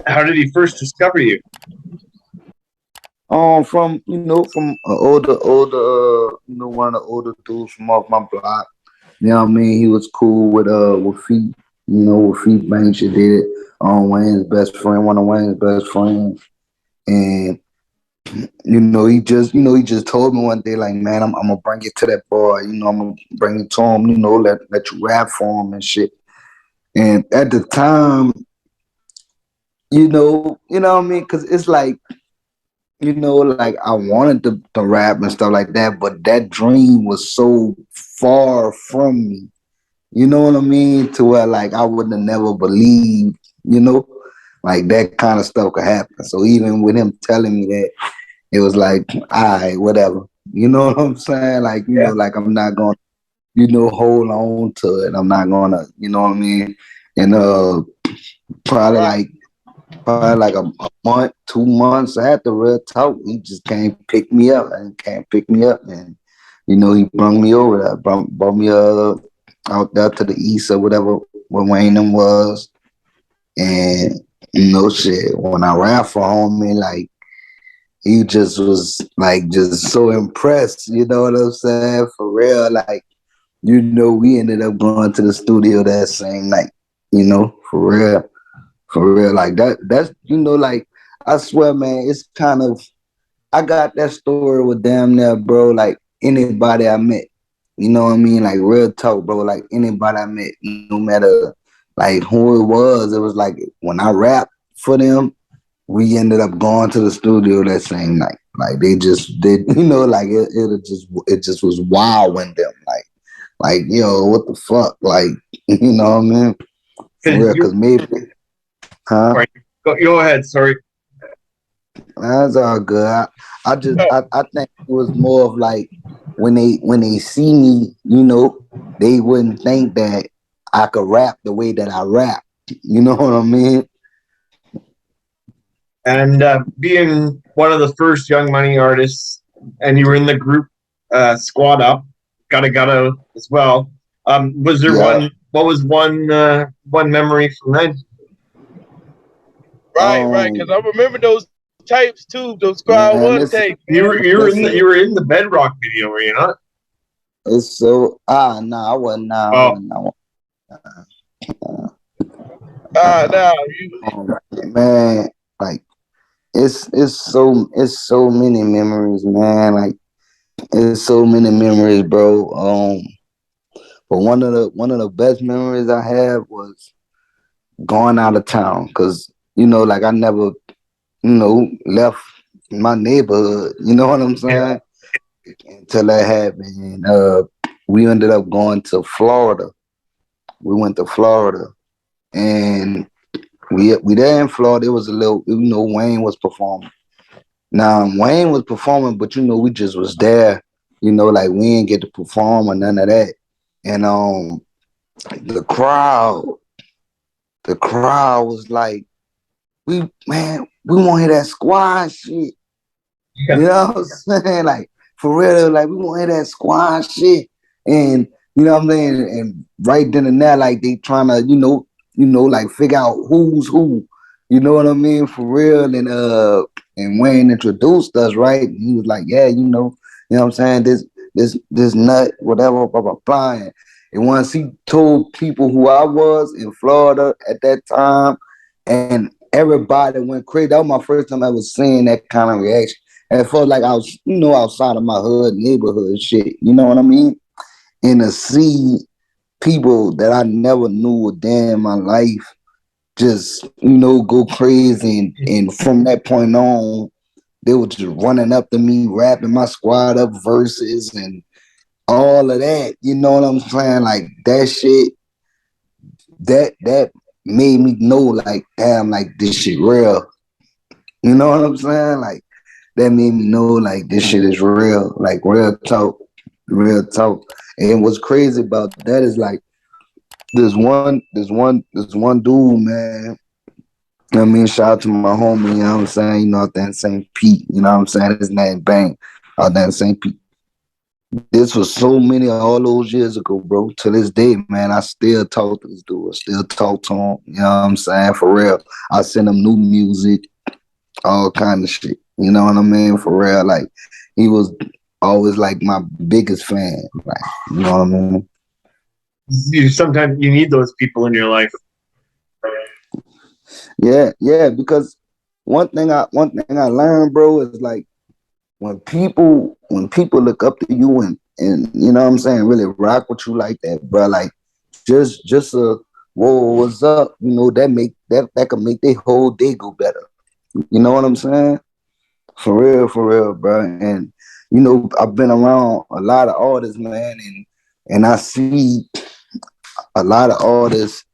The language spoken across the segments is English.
How did he first discover you? From from one of the older dudes from off my block. You know what I mean? He was cool with Feet. With Feet Banks, did it. Wayne's best friend, one of Wayne's best friends, and he just told me one day, like, man, I'm gonna bring it to that boy. I'm gonna bring it to him. Let you rap for him and shit. And at the time, what I mean, because it's like, like I wanted to rap and stuff like that, but that dream was so far from me. You know what I mean? To where like I would have never believed, like that kind of stuff could happen. So even with him telling me that, it was like, all right, whatever. You know what I'm saying? Like, Yeah. like I'm not gonna, hold on to it. I'm not gonna, you know what I mean? And probably Right. like a month, 2 months after Real Talk, he just can't pick me up and can't pick me up. And, he brung me over there, brought me out there to the east or whatever where Wayne them was. And, shit, when I ran for homie, like, he just was like just so impressed, you know what I'm saying? For real. Like, we ended up going to the studio that same night, for real. For real. Like that's like I swear, man, it's kind of I got that story with damn near, bro, like anybody I met. You know what I mean? Like real talk, bro. Like anybody I met, no matter like who it was like when I rapped for them, we ended up going to the studio that same night. Like they just did, like it just was wow in them. Like what the fuck? Like, you know what I mean? For Because real, you. cause maybe, huh? Sorry. Go ahead. Sorry. That's all good. I think it was more of like when they see me, they wouldn't think that I could rap the way that I rap. You know what I mean? And being one of the first Young Money artists, and you were in the group Squad Up, gotta as well. Was there Yeah. one? What was one memory from that? Right. Because I remember those tapes too, those Squad Man, One tapes, You man. were you were in the listen, you were in the Bedrock video, were you not? it's so nah, I wasn't. Nah, I Oh, wasn't. I wasn't. Now Man, like it's so many memories, man. Like it's so many memories, bro. But one of the best memories I have was going out of town because like I never left my neighborhood. You know what I'm yeah. saying? Until that happened, and we ended up going to Florida. We went to Florida, and we there in Florida. It was a little, Wayne was performing. Now Wayne was performing, but we just was there. Like we didn't get to perform or none of that. And the crowd, the crowd was like, we want to hear that squad shit. You Yeah. know what I'm saying? Like for real, like we want to hear that squad shit. And you know what I'm saying? And right then and there, like they trying to, like figure out who's who. You know what I mean? For real. And Wayne introduced us, right? And he was like, yeah, what I'm saying? This nut, whatever, blah, blah, blah. And once he told people who I was in Florida at that time, and everybody went crazy. That was my first time ever seeing that kind of reaction. And it felt like I was, outside of my hood, neighborhood shit. You know what I mean? And to see people that I never knew a day in my life just, go crazy. And from that point on, they were just running up to me, rapping my squad up verses and all of that. You know what I'm saying? Like that shit, that made me know, like, damn, like this shit real. You know what I'm saying? Like that made me know, like, this shit is real, like real talk, real talk. And what's crazy about that is like there's one dude, man. I mean, shout out to my homie, you know what I'm saying? Out there in St. Pete, you know what I'm saying? His name Bang, out there in St. Pete. This was so many all those years ago, bro. To this day, man, I still talk to this dude. I still talk to him. You know what I'm saying? For real. I send him new music, all kind of shit. You know what I mean? For real. Like he was always like my biggest fan. Like, you know what I mean? Sometimes you need those people in your life. Yeah, yeah. Because one thing I learned, bro, is like when people look up to you and you know what I'm saying, really rock with you like that, bro. Like just a whoa, what's up? You know that could make their whole day go better. You know what I'm saying? For real, bro. And you know, I've been around a lot of artists, man, and I see a lot of artists.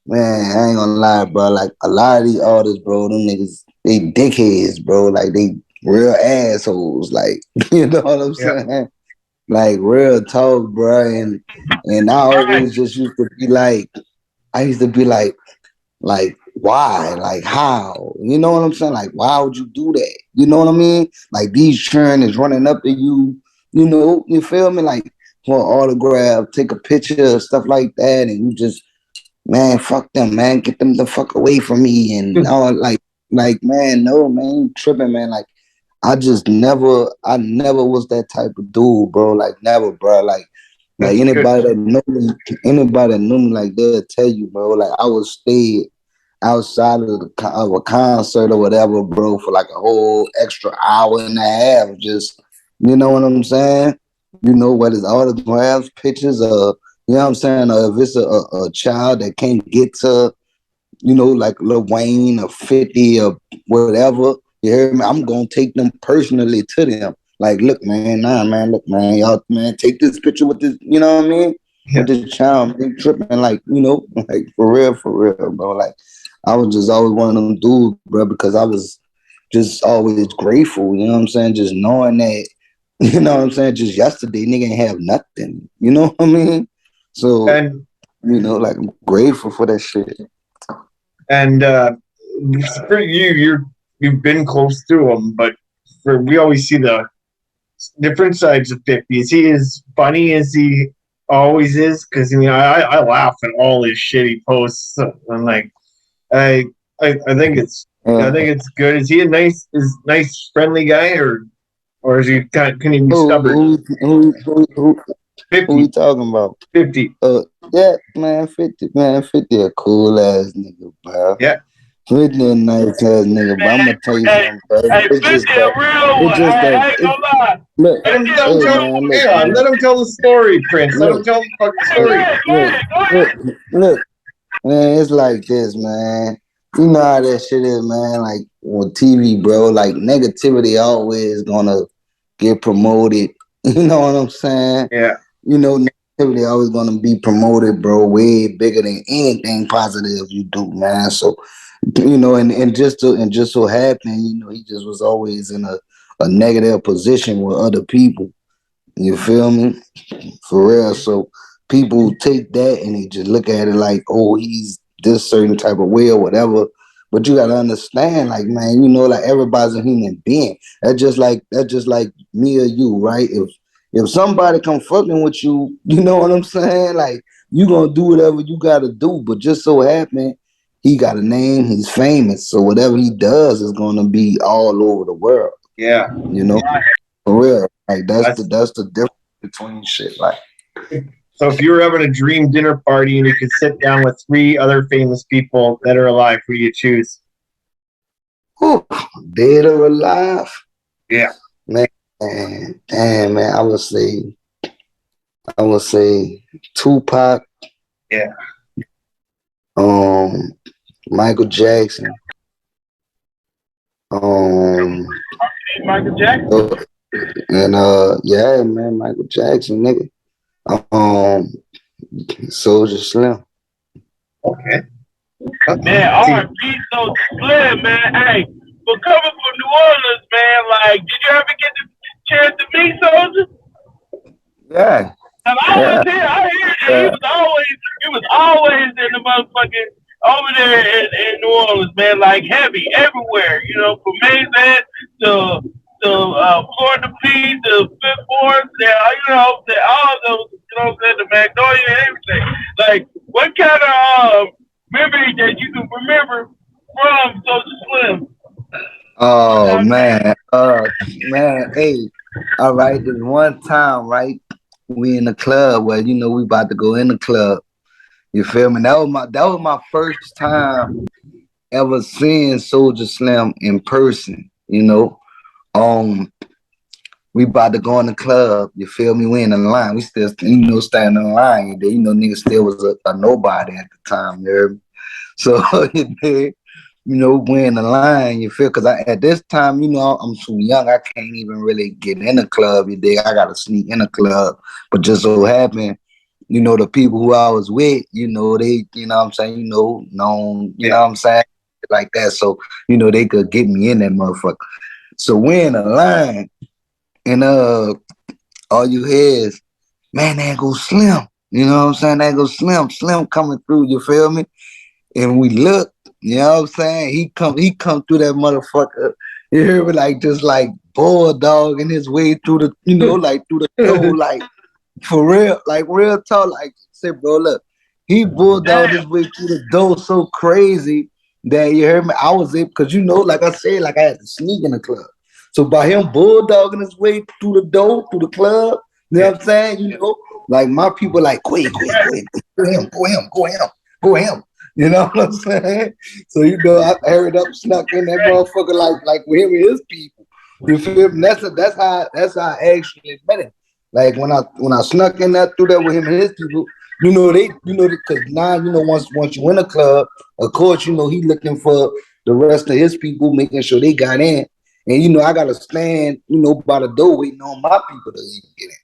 Man, I ain't gonna lie, bro. Like a lot of these artists, bro, them niggas, they dickheads, bro. Like they real assholes. Like you know what I'm Yeah. saying? Like real talk, bro. And I always just used to be like, I used to be like why, like how? You know what I'm saying? Like why would you do that? You know what I mean? Like these churn is running up to you. You know, you feel me? Like for an autograph, take a picture, stuff like that, and you just man, fuck them, man. Get them the fuck away from me. And all like, man, no, man, you tripping, man. Like, I never was that type of dude, bro. Like, never, bro. Like That's good. anybody that knew me, like, they'll tell you, bro. Like, I would stay outside of a concert or whatever, bro, for like a whole extra hour and a half. Just, you know what I'm saying? You know what is autographs, pictures, you know what I'm saying? Or if it's a child that can't get to, you know, like Lil Wayne or 50 or whatever, you hear me? I'm gonna take them personally to them. Like, look, man, nah, man, look, man, y'all, man, take this picture with this, you know what I mean? Yeah. With this child, they tripping, like, you know, like for real, bro. Like, I was just always one of them dudes, bro, because I was just always grateful, you know what I'm saying? Just knowing that, you know what I'm saying? Just yesterday, nigga ain't have nothing, you know what I mean? So, And you know, like I'm grateful for that shit. and for you've been close to him, but for we always see the different sides of 50. Is he as funny as he always is? Because I mean, I laugh at all his shitty posts. I'm like, I I think I Yeah. think it's good. Is he a nice friendly guy, or is he can he be Who, stubborn? who, who, who, who, who we 50, talking about? 50. Yeah, man, 50, man, 50 a cool ass nigga, bro. Yeah. 50 a nice ass nigga, but I'm Man, gonna tell you hey, something, bro. hey, 50 It's just a that, real it's one. just that, I ain't it, gonna lie. look, 50 a Let him hey, real tell. man, one, look, Hang on. man. Let man, him tell the story, Prince. Let him look, tell the fucking Go look, story. ahead, go look, ahead, go look, ahead. look. Man, it's like this, man. You know how that shit is, man. Like on TV, bro. Like negativity always gonna get promoted. You know what I'm saying? Yeah. You know, negativity always gonna be promoted, bro. Way bigger than anything positive you do, man. So, you know, and just so happened, you know, he just was always in a negative position with other people. You feel me? For real. So people take that and they just look at it like, oh, he's this certain type of way or whatever. But you gotta understand, like, man, you know, like everybody's a human being. That's just like me or you, right? If somebody come fucking with you, you know what I'm saying? Like you gonna do whatever you gotta do. But just so happen he got a name, he's famous. So whatever he does is gonna be all over the world, Yeah. you know? For real. Like That's that's the difference between shit. Like so. If you were having a dream dinner party and you could sit down with three other famous people that are alive, who do you choose? whew, dead or alive, Yeah. man, damn, man. I would say Tupac, Yeah. um, Michael Jackson, um, Michael Jackson. uh, and yeah, man, Michael Jackson, nigga, um, Soulja Slim. Okay. Man, See, R&B so split, man. Hey, but coming from New Orleans, man, like, did you ever get the chance to meet Soulja? Yeah, And yeah, I hear that yeah. he was always in the motherfucking over there in New Orleans, man, like heavy everywhere, you know, from Mazan to Florida P, the Fifth Ward, all those, the Magnolia and everything. Like, what kind of memory that you can remember from Social Slim? Oh man, man, hey, all right. There's one time, right? We in the club where we about to go in the club. You feel me? That was my first time ever seeing Soulja Slim in person. Um, we about to go in the club. You feel me? We in the line. We still, standing in the line. Nigga still was a nobody at the time. You heard me? So we in the line. You feel? Because at this time, I'm too young. I can't even really get in the club. You dig? I gotta sneak in the club. But just so happened, the people who I was with, they, what I'm saying, known, what I'm saying, like that. So, they could get me in that motherfucker. So we're in a line, and all you hear is, man, there go Slim. You know what I'm saying? There go Slim. Slim coming through, you feel me? And we look, you know what I'm saying? He come through that motherfucker. You hear me? Like just like bulldogging his way through the, like through the door, like for real, like real talk. Like say, bro, look, he bulldogged his way through the door so crazy that you heard me. I was able, because like I said, like I had to sneak in the club. So by him bulldogging his way through the door, through the club, you know what I'm saying? Like my people like, go ahead, go him, go him, go him, go him. You know what I'm saying? So I hurried up, snuck in that motherfucker like with him and his people. You feel me? That's how I actually met him. Like when I snuck in that through there with him and his people, because now once you in a club, of course he looking for the rest of his people, making sure they got in, and I gotta stand by the door waiting on my people to even get in.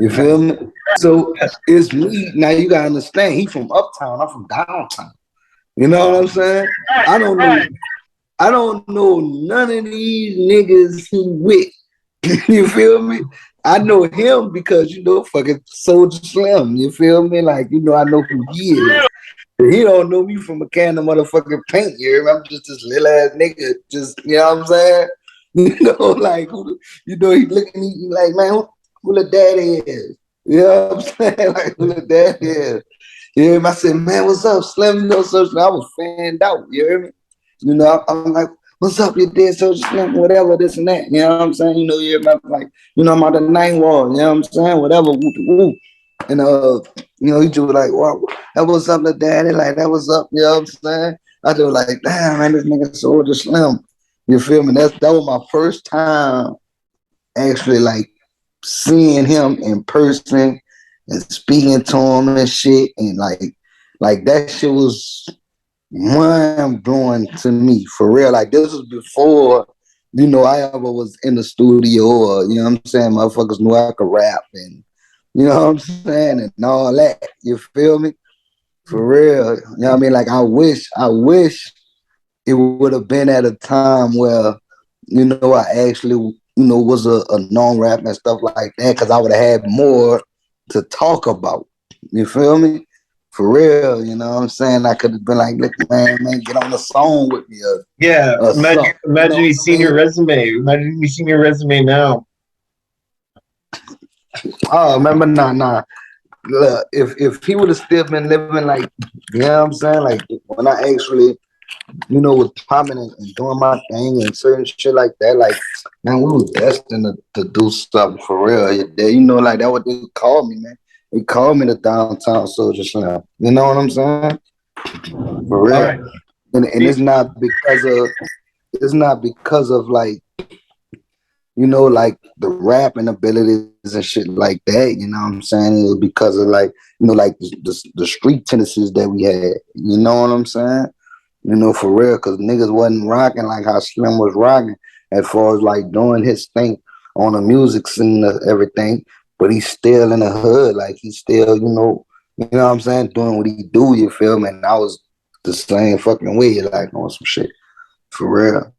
You feel me? So it's me. Now you gotta understand, he from uptown, I'm from downtown. You know what I'm saying? I don't know. I don't know none of these niggas he with. You feel me? I know him because fucking Soulja Slim. You feel me? Like I know who he is. He don't know me from a can of motherfucking paint. You remember? I'm just this little ass nigga. Just what I'm saying? Like he looking at me like, man, who the daddy is? You know what I'm saying? Like who the daddy is? Yeah, I said, man, what's up, Slim? So I was fanned out. You hear me? I'm like, what's up, you did so Slim, whatever, this and that. You know what I'm saying? You hear me? Like, I'm out the nine wall. You know what I'm saying? Whatever, woo, woo. And he just was like, wow, that was up to daddy. Like, that was up. You know what I'm saying? I just was like, damn, man, this nigga Soulja Slim. You feel me? That was my first time actually like seeing him in person and speaking to him and shit, and like that shit was mind blowing to me for real. Like this was before I ever was in the studio, or what I'm saying, motherfuckers knew I could rap, and what I'm saying, and all that. You feel me? For real. What I mean? Like I wish it would have been at a time where I actually was a known rap and stuff like that, because I would have had more to talk about. You feel me? For real, you know what I'm saying? I could have been like, look, man, get on the song with me. Yeah, imagine, imagine you seen your resume. Imagine you seen your resume now. Oh, remember, nah. Look, if he would have still been living like, you know what I'm saying? Like when I actually, was popping and doing my thing and certain shit like that, like, man, we was destined to do something for real. Like that what they called me, man. They called me the downtown Soulja Slim. You know what I'm saying? For real. Right. And it's not because of like, like the rapping abilities and shit like that. You know what I'm saying? It was because of like, like the street tendencies that we had. You know what I'm saying? For real, because niggas wasn't rocking like how Slim was rocking as far as like doing his thing on the music scene and everything. But he's still in the hood, like he's still, what I'm saying, doing what he do. You feel me? And I was the same fucking way, like on some shit for real.